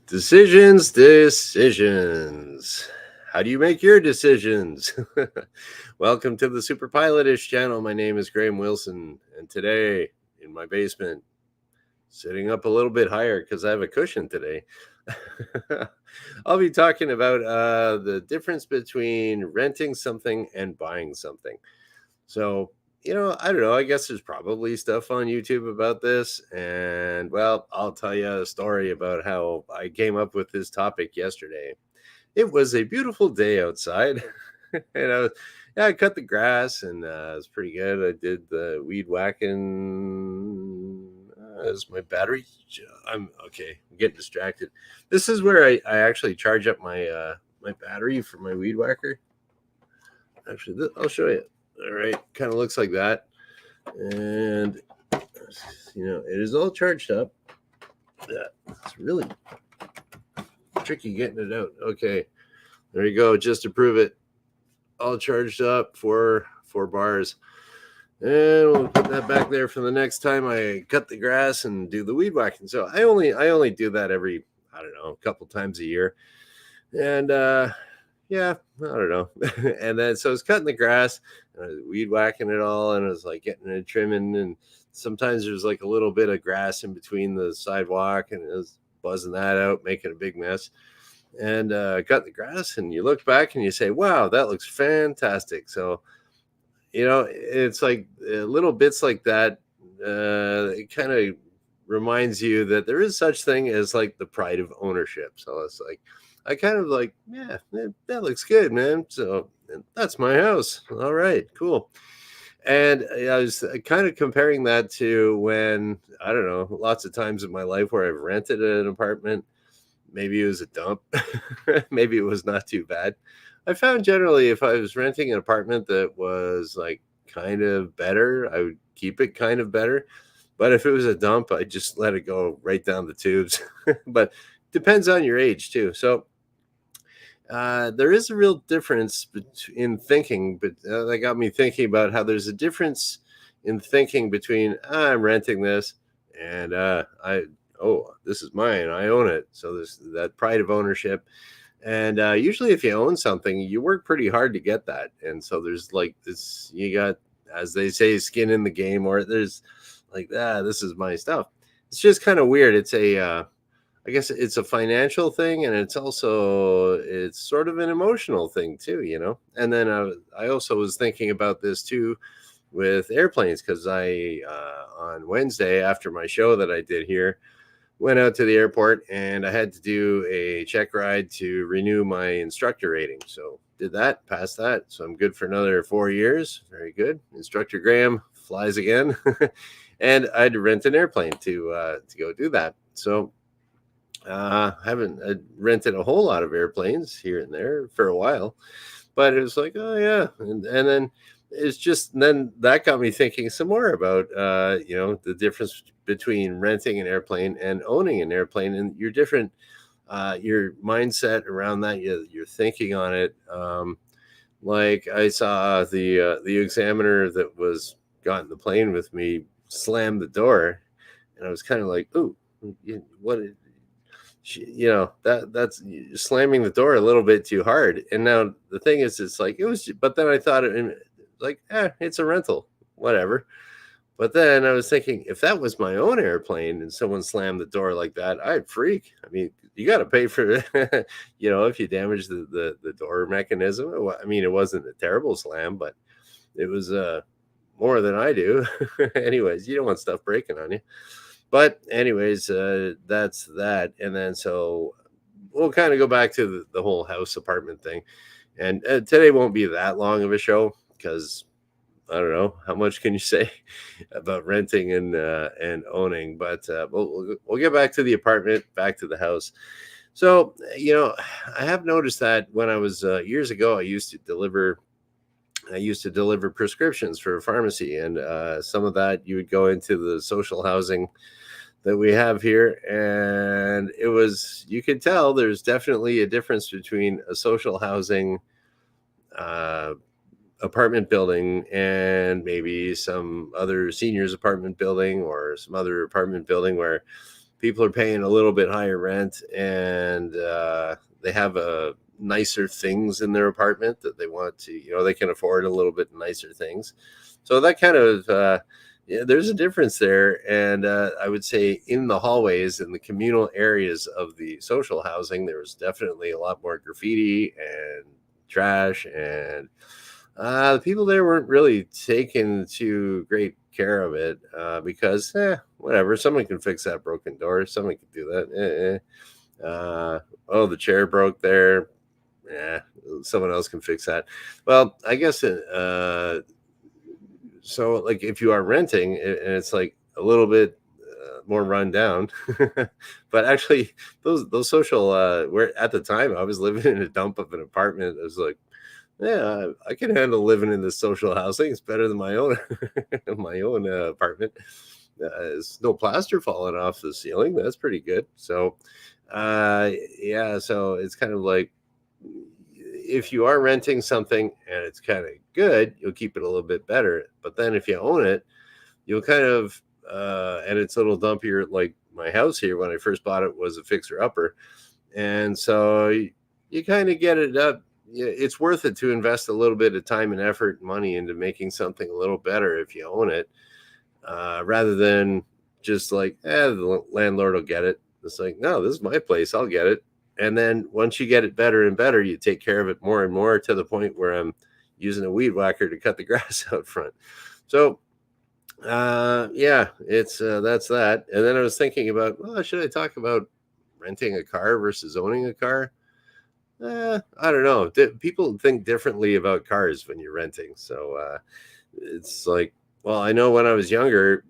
Decisions. How do you make your decisions? Welcome to the superpilotish channel. My name is Graham Wilson, and today in my basement, sitting up a little bit higher because I have a cushion today, I'll be talking about the difference between renting something and buying something. So, I don't know. I guess there's probably stuff on YouTube about this. And, well, I'll tell you a story about how I came up with this topic yesterday. It was a beautiful day outside. and I cut the grass and it was pretty good. I did the weed whacking. Is my battery? I'm okay. I'm getting distracted. This is where I actually charge up my battery for my weed whacker. Actually, I'll show you. All right, kind of looks like that, and it is all charged up. Yeah, it's really tricky getting it out. Okay, there you go. Just to prove it, all charged up for 4 bars, and we'll put that back there for the next time I cut the grass and do the weed whacking. So I only do that every, I don't know, a couple times a year, and yeah, I don't know. And then so I was cutting the grass, and I was weed whacking it all, and I was like getting it trimming. And sometimes there's like a little bit of grass in between the sidewalk, and it was buzzing that out, making a big mess. And cut the grass, and you look back and you say, "Wow, that looks fantastic." So it's like little bits like that. It kind of reminds you that there is such thing as like the pride of ownership. So it's like I kind of like, yeah, that looks good, man. So that's my house. All right, cool. And I was kind of comparing that to when, I don't know, lots of times in my life where I've rented an apartment. Maybe it was a dump. Maybe it was not too bad. I found generally if I was renting an apartment that was like kind of better, I would keep it kind of better. But if it was a dump, I just let it go right down the tubes. But depends on your age too. So there is a real difference in thinking, but that got me thinking about how there's a difference in thinking between I'm renting this and this is mine, I own it. So there's that pride of ownership. And usually, if you own something, you work pretty hard to get that. And so there's like this, you got, as they say, skin in the game, or there's like, this is my stuff. It's just kind of weird. I guess it's a financial thing, and it's sort of an emotional thing too. And then I also was thinking about this too with airplanes because I on Wednesday after my show that I did here went out to the airport and I had to do a check ride to renew my instructor rating. So did that, passed that. So I'm good for another 4 years. Very good. Instructor Graham flies again, and I had to rent an airplane to go do that. So haven't rented a whole lot of airplanes here and there for a while, but it was like, oh yeah, and then it's just then that got me thinking some more about the difference between renting an airplane and owning an airplane, and your mindset around that, your thinking on it. Like I saw the examiner that was got in the plane with me slam the door, and I was kind of like, oh, what? That's slamming the door a little bit too hard. And now the thing is, it's like it was, but then I thought like, it's a rental, whatever. But then I was thinking, if that was my own airplane and someone slammed the door like that, I'd freak. I mean, you got to pay for it, if you damage the door mechanism. I mean, it wasn't a terrible slam, but it was more than I do. Anyways, you don't want stuff breaking on you. But anyways, that's that. And then so we'll kind of go back to the whole house apartment thing. And today won't be that long of a show because I don't know how much can you say about renting and owning. But we'll get back to the apartment, back to the house. So I have noticed that when I was years ago, I used to deliver prescriptions for a pharmacy, and some of that you would go into the social housing that we have here, and you could tell there's definitely a difference between a social housing apartment building and maybe some other seniors apartment building or some other apartment building where people are paying a little bit higher rent, and they have nicer things in their apartment that they want to, they can afford a little bit nicer things. So that kind of, yeah, there's a difference there. And I would say in the hallways and the communal areas of the social housing, there was definitely a lot more graffiti and trash, and the people there weren't really taking too great care of it, because whatever, someone can fix that broken door, someone can do that. Oh, the chair broke there. Yeah, someone else can fix that. Well, I guess so. Like if you are renting, and it's like a little bit more run down, but actually those social, where at the time I was living in a dump of an apartment. I was like, yeah, I can handle living in this social housing. It's better than my own my own apartment. There's no plaster falling off the ceiling. That's pretty good. So, yeah, so it's kind of like if you are renting something and it's kind of good, you'll keep it a little bit better. But then if you own it, you'll kind of, and it's a little dumpier. Like my house here, when I first bought it, was a fixer upper, and so you kind of get it up. It's worth it to invest a little bit of time and effort and money into making something a little better if you own it, rather than just like, the landlord will get it. It's like, no, this is my place, I'll get it. And then once you get it better and better, you take care of it more and more, to the point where I'm using a weed whacker to cut the grass out front. So yeah, it's that's that. And then I was thinking about, well, should I talk about renting a car versus owning a car? I don't know. People think differently about cars when you're renting. So it's like, well, I know when I was younger,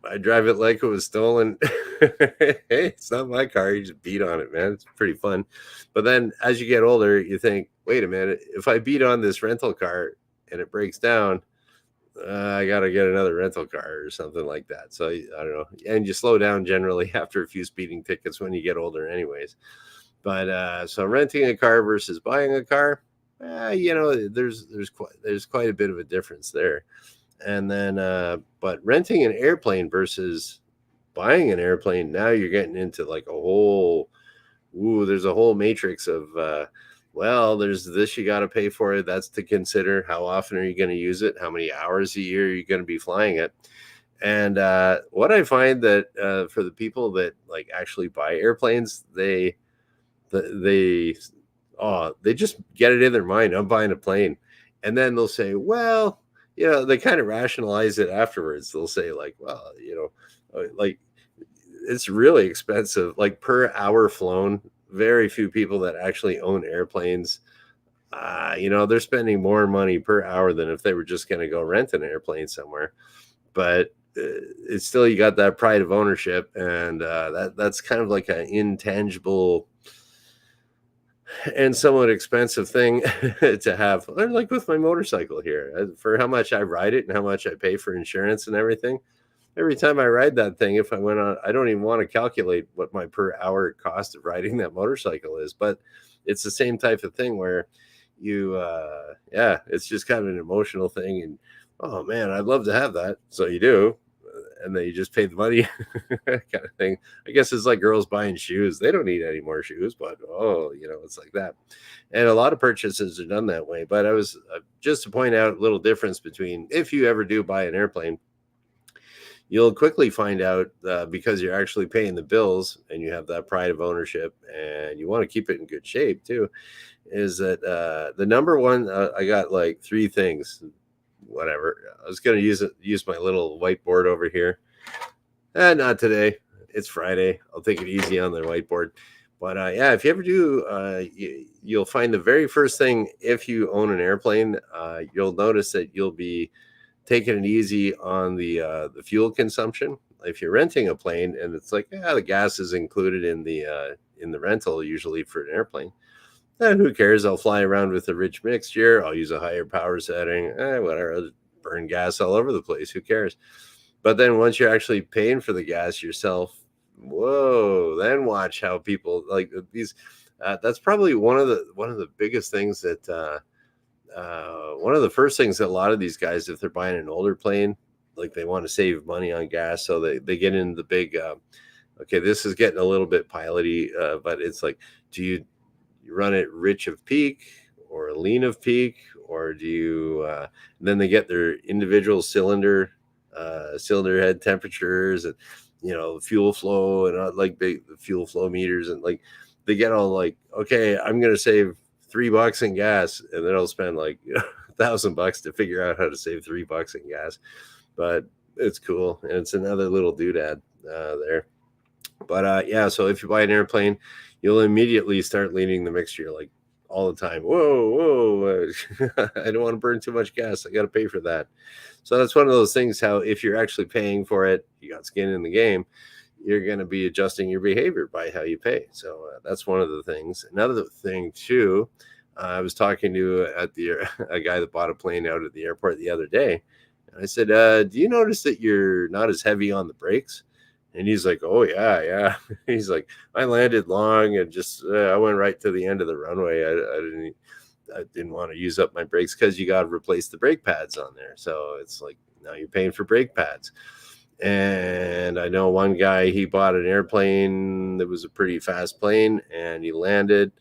I drive it like it was stolen. Hey, it's not my car. You just beat on it, man. It's pretty fun. But then as you get older, you think, wait a minute, if I beat on this rental car and it breaks down, I got to get another rental car or something like that. So I don't know. And you slow down generally after a few speeding tickets when you get older, anyways. But so renting a car versus buying a car, there's quite a bit of a difference there. And then, but renting an airplane versus buying an airplane, now you're getting into like a whole, there's a whole matrix of, well, there's this you got to pay for it. That's to consider. How often are you going to use it? How many hours a year are you going to be flying it? And what I find that for the people that like actually buy airplanes, they they just get it in their mind, I'm buying a plane, and then they'll say, well, they kind of rationalize it afterwards. They'll say like, well, like it's really expensive, like per hour flown. Very few people that actually own airplanes, they're spending more money per hour than if they were just going to go rent an airplane somewhere. But it's still, you got that pride of ownership, and that's kind of like an intangible and somewhat expensive thing to have. Or like with my motorcycle here, for how much I ride it and how much I pay for insurance and everything. Every time I ride that thing, if I went on, I don't even want to calculate what my per hour cost of riding that motorcycle is. But it's the same type of thing where it's just kind of an emotional thing. And oh man, I'd love to have that. So you do. And then you just pay the money kind of thing. I guess it's like girls buying shoes. They don't need any more shoes, but it's like that. And a lot of purchases are done that way. But I was just to point out a little difference between, if you ever do buy an airplane, you'll quickly find out, because you're actually paying the bills and you have that pride of ownership and you want to keep it in good shape too, is that the number one, I got like three things. Whatever. I was going to use my little whiteboard over here. Not today. It's Friday. I'll take it easy on the whiteboard. But if you ever do, you'll find the very first thing, if you own an airplane, you'll notice that you'll be taking it easy on the fuel consumption. If you're renting a plane and it's like, the gas is included in the rental, usually for an airplane. Who cares? I'll fly around with a rich mixture. I'll use a higher power setting. Whatever. I'll burn gas all over the place. Who cares? But then once you're actually paying for the gas yourself, whoa! Then watch how people like these. That's probably one of the biggest things that one of the first things that a lot of these guys, if they're buying an older plane, like they want to save money on gas, so they get into the big Okay, this is getting a little bit piloty, but it's like, do you run it rich of peak or lean of peak, or do you? Then they get their individual cylinder head temperatures and fuel flow and like big fuel flow meters, and like they get all like, okay, I'm gonna save $3 in gas, and then I'll spend like $1,000 to figure out how to save $3 in gas. But it's cool, and it's another little doodad there. But yeah, so if you buy an airplane, you'll immediately start leaning the mixture like all the time. Whoa, whoa! I don't want to burn too much gas. I got to pay for that. So that's one of those things. How if you're actually paying for it, you got skin in the game. You're going to be adjusting your behavior by how you pay. So that's one of the things. Another thing too, I was talking to a guy that bought a plane out at the airport the other day. And I said, "Do you notice that you're not as heavy on the brakes?" And he's like, "Oh yeah, yeah." He's like, "I landed long and just I went right to the end of the runway. I didn't want to use up my brakes because you got to replace the brake pads on there. So it's like now you're paying for brake pads." And I know one guy, he bought an airplane that was a pretty fast plane, and he landed,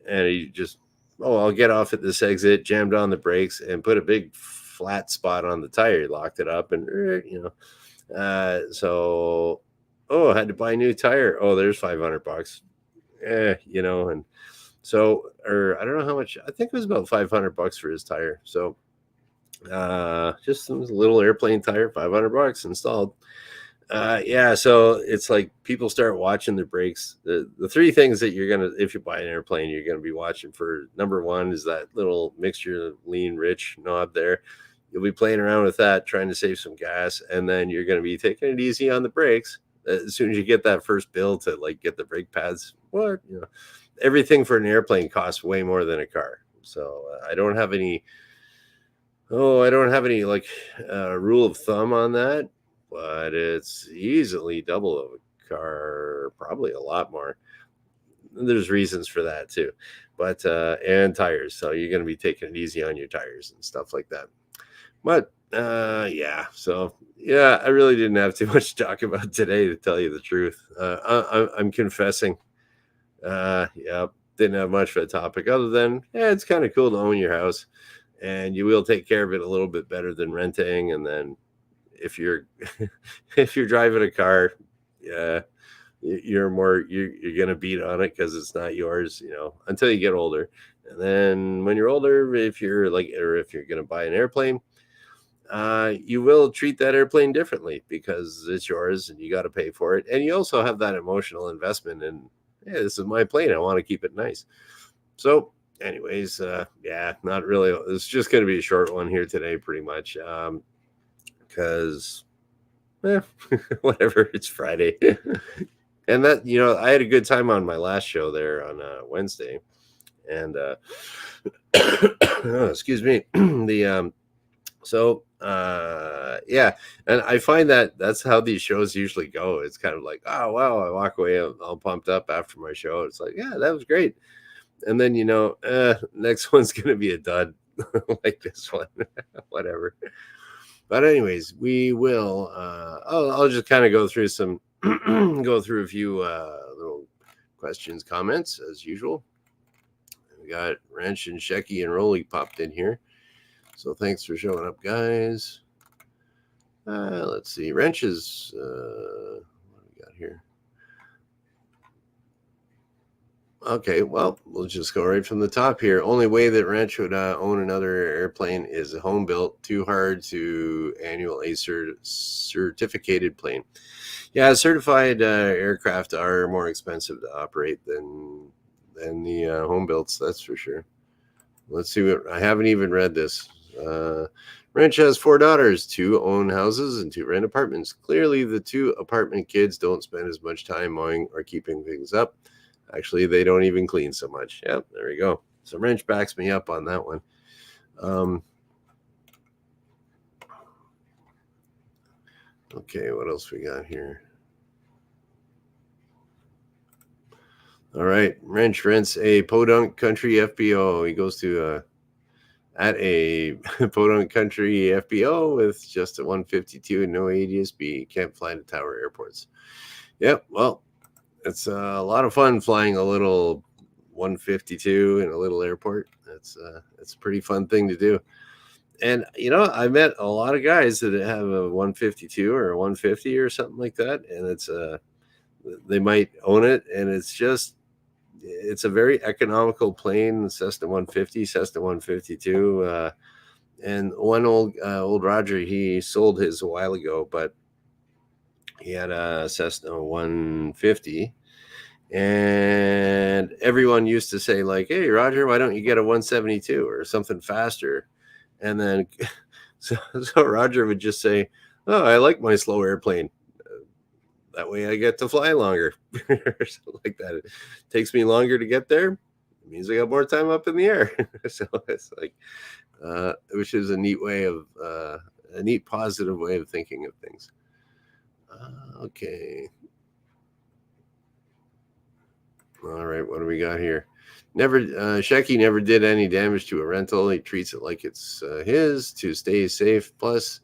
and he just, oh, I'll get off at this exit, jammed on the brakes, and put a big flat spot on the tire. He locked it up, and so, oh, I had to buy a new tire. Oh, there's $500. And so, or I don't know how much. I think it was about $500 for his tire. So, just some little airplane tire, $500 installed. Yeah, so it's like people start watching their brakes. The three things that you're gonna, if you buy an airplane, you're gonna be watching for. Number one is that little mixture lean rich knob there. You'll be playing around with that, trying to save some gas, and then you're gonna be taking it easy on the brakes. As soon as you get that first bill to like get the brake pads, everything for an airplane costs way more than a car. So I don't have any. Oh, I don't have any like rule of thumb on that, but it's easily double of a car, probably a lot more. There's reasons for that too, but and tires. So you're going to be taking it easy on your tires and stuff like that. But yeah, so yeah, I really didn't have too much to talk about today, to tell you the truth. I'm confessing. Yeah, didn't have much for a topic other than it's kind of cool to own your house, and you will take care of it a little bit better than renting. And then if you're if you're driving a car, yeah, you're gonna beat on it because it's not yours, until you get older. And then when you're older, if you're like, or if you're gonna buy an airplane, you will treat that airplane differently because it's yours and you got to pay for it. And you also have that emotional investment in, yeah, this is my plane. I want to keep it nice. So, anyways, yeah, not really. It's just going to be a short one here today, pretty much, because, whatever. It's Friday, and that I had a good time on my last show there on Wednesday, and oh, excuse me, the so yeah, and I find that that's how these shows usually go. It's kind of like, oh wow, I walk away all pumped up after my show. It's like, yeah, that was great. And then next one's gonna be a dud like this one. Whatever. But anyways, we will I'll just kind of go through some go through a few little questions, comments as usual. We got Wrench and Shecky and Rolly popped in here. So thanks for showing up, guys. Let's see. Wrenches. What do we got here? Okay, well, we'll just go right from the top here. Only way that Wrench would own another airplane is a home built, too hard to annual a certificated plane. Yeah, certified aircraft are more expensive to operate than the home builts. That's for sure. Let's see what I haven't even read this. Wrench has 4 daughters, 2 own houses and 2 rent apartments. Clearly, the 2 apartment kids don't spend as much time mowing or keeping things up. Actually, they don't even clean so much. Yep, there we go. So Wrench backs me up on that one. Okay, what else we got here? All right, Wrench rents a Podunk Country FBO. He goes to at a Podunk Country FBO with just a 152 and no ADSB. Can't fly to Tower airports. Yep. Well, it's a lot of fun flying a little 152 in a little airport. It's a pretty fun thing to do. And I met a lot of guys that have a 152 or a 150 or something like that, and they might own it, and it's a very economical plane, Cessna 150, Cessna 152. And one old Roger, he sold his a while ago, but he had a Cessna 150, and everyone used to say like, "Hey, Roger, why don't you get a 172 or something faster?" And then so Roger would just say, "Oh, I like my slow airplane. That way I get to fly longer," or something like that. It takes me longer to get there. It means I got more time up in the air. So it's like, which is a neat positive way of thinking of things. Okay. All right. What do we got here? Shecky never did any damage to a rental. He treats it like it's his to stay safe. Plus,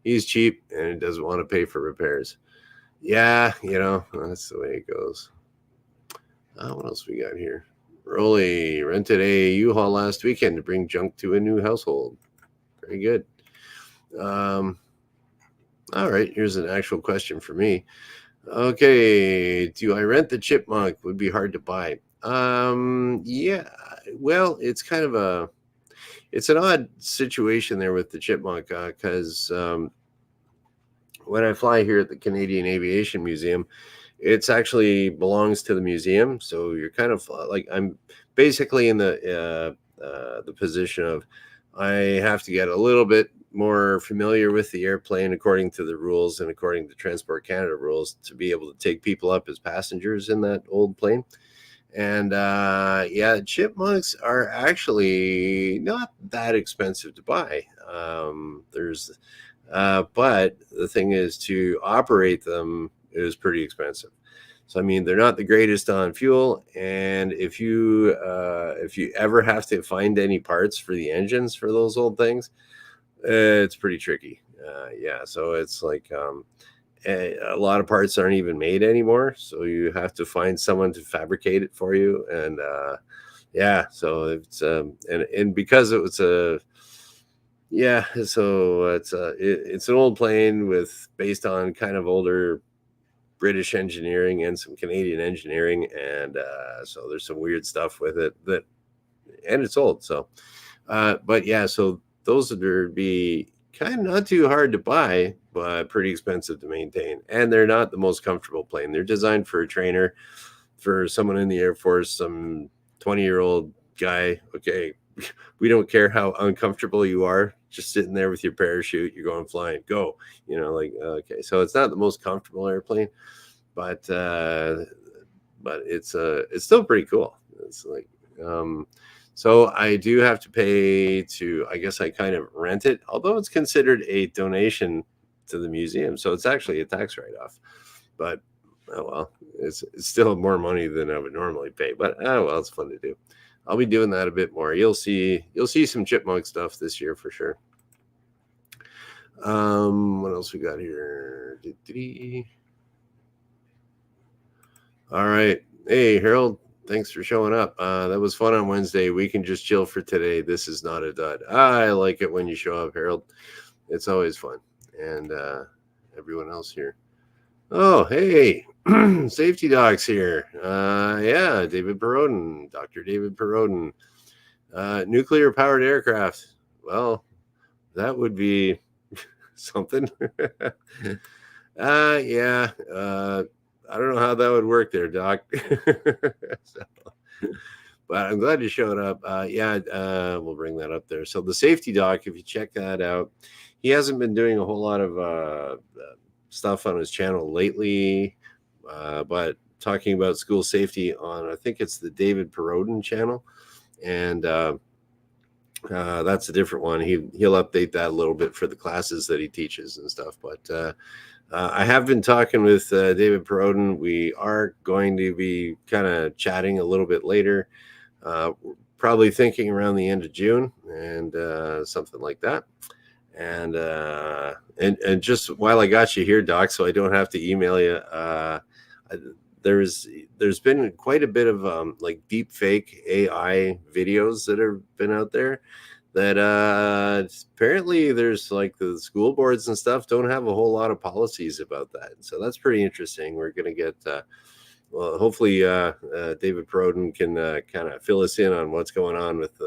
he's cheap and doesn't want to pay for repairs. Yeah, that's the way it goes. What else we got here? Rolly rented a U-Haul last weekend to bring junk to a new household. Very good. All right, here's an actual question for me. Okay, do I rent the Chipmunk? Would be hard to buy. Yeah. Well, it's an odd situation there with the Chipmunk because when I fly here at the Canadian Aviation Museum, it's actually belongs to the museum. So you're kind of like I'm basically in the position of I have to get a little bit more familiar with the airplane according to the rules and according to Transport Canada rules to be able to take people up as passengers in that old plane. And yeah, chipmunks are actually not that expensive to buy. But the thing is, to operate them is pretty expensive. So I mean, they're not the greatest on fuel, and if you ever have to find any parts for the engines for those old things, it's pretty tricky. Yeah, so it's like a lot of parts aren't even made anymore, so you have to find someone to fabricate it for you. And yeah, so it's and because it was a yeah, so it's an old plane with based on kind of older British engineering and some Canadian engineering, and so there's some weird stuff with it and it's old. So, but yeah, so those would be kind of not too hard to buy, but pretty expensive to maintain, and they're not the most comfortable plane. They're designed for a trainer, for someone in the Air Force, some 20-year-old guy. Okay, we don't care how uncomfortable you are, just sitting there with your parachute, you're going flying, go. Like okay, so it's not the most comfortable airplane, but it's still pretty cool. It's like so I do have to pay to, I guess I kind of rent it, although it's considered a donation to the museum, so it's actually a tax write-off. But oh well, it's still more money than I would normally pay. But oh well, it's fun to do. I'll be doing that a bit more. You'll see some chipmunk stuff this year for sure. What else we got here? All right. Hey, Harold, thanks for showing up. That was fun on Wednesday. We can just chill for today. This is not a dud. I like it when you show up, Harold. It's always fun. And everyone else here. Oh, hey, Safety Doc's here. Yeah, David Perodin, Dr. David Perodin. Nuclear powered aircraft. Well, that would be something. Yeah. I don't know how that would work there, Doc. So, but I'm glad you showed up. Yeah, we'll bring that up there. So the Safety Doc, if you check that out, he hasn't been doing a whole lot of stuff on his channel lately, but talking about school safety on, I think it's the David Perodin channel, and that's a different one. He'll update that a little bit for the classes that he teaches and stuff. But I have been talking with David Perodin. We are going to be kind of chatting a little bit later, probably thinking around the end of June and something like that. And just while I got you here, Doc, so I don't have to email you, I, there's been quite a bit of like deep fake AI videos that have been out there that apparently there's like the school boards and stuff don't have a whole lot of policies about that. So that's pretty interesting. We're going to get well, hopefully David Perodin can kind of fill us in on what's going on with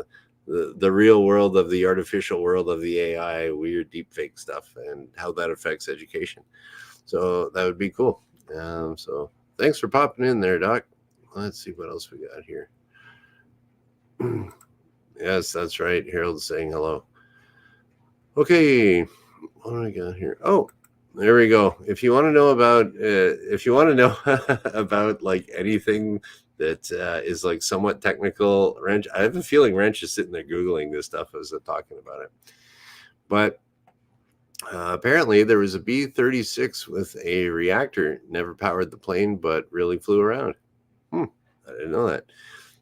the real world of the artificial world of the AI, weird deep fake stuff, and how that affects education. So that would be cool. So thanks for popping in there, Doc. Let's see what else we got here. Yes, that's right. Harold's saying hello. Okay, what do I got here? Oh, there we go. If you want to know about, about like anything that is like somewhat technical, Wrench, I have a feeling Wrench is sitting there Googling this stuff as I'm talking about it. But apparently there was a B-36 with a reactor, never powered the plane, but really flew around. I didn't know that.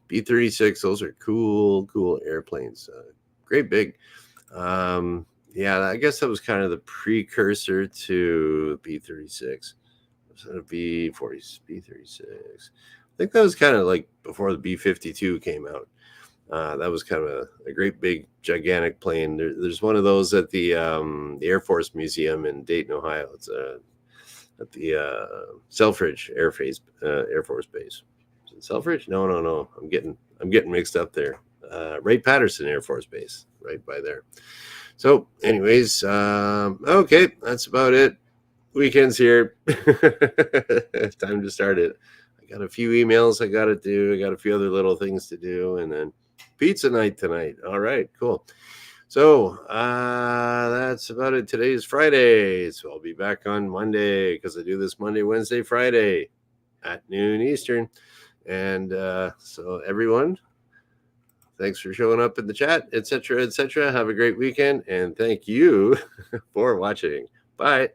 B-36, those are cool airplanes. Great big. Yeah, I guess that was kind of the precursor to B-36. Was that a B-40, B-36? I think that was kind of like before the B-52 came out. That was kind of a great big gigantic plane. There's one of those at the Air Force Museum in Dayton, Ohio. It's at the Selfridge Air Force Base. Is it Selfridge? No. I'm getting mixed up there. Wright-Patterson Air Force Base, right by there. So, anyways, okay, that's about it. Weekend's here. It's time to start it. I got a few emails I got to do. I got a few other little things to do, and then pizza night tonight. All right, cool. So that's about it. Today is Friday, so I'll be back on Monday because I do this Monday, Wednesday, Friday at noon Eastern. And so everyone, thanks for showing up in the chat, etc., etc. Have a great weekend, and thank you for watching. Bye.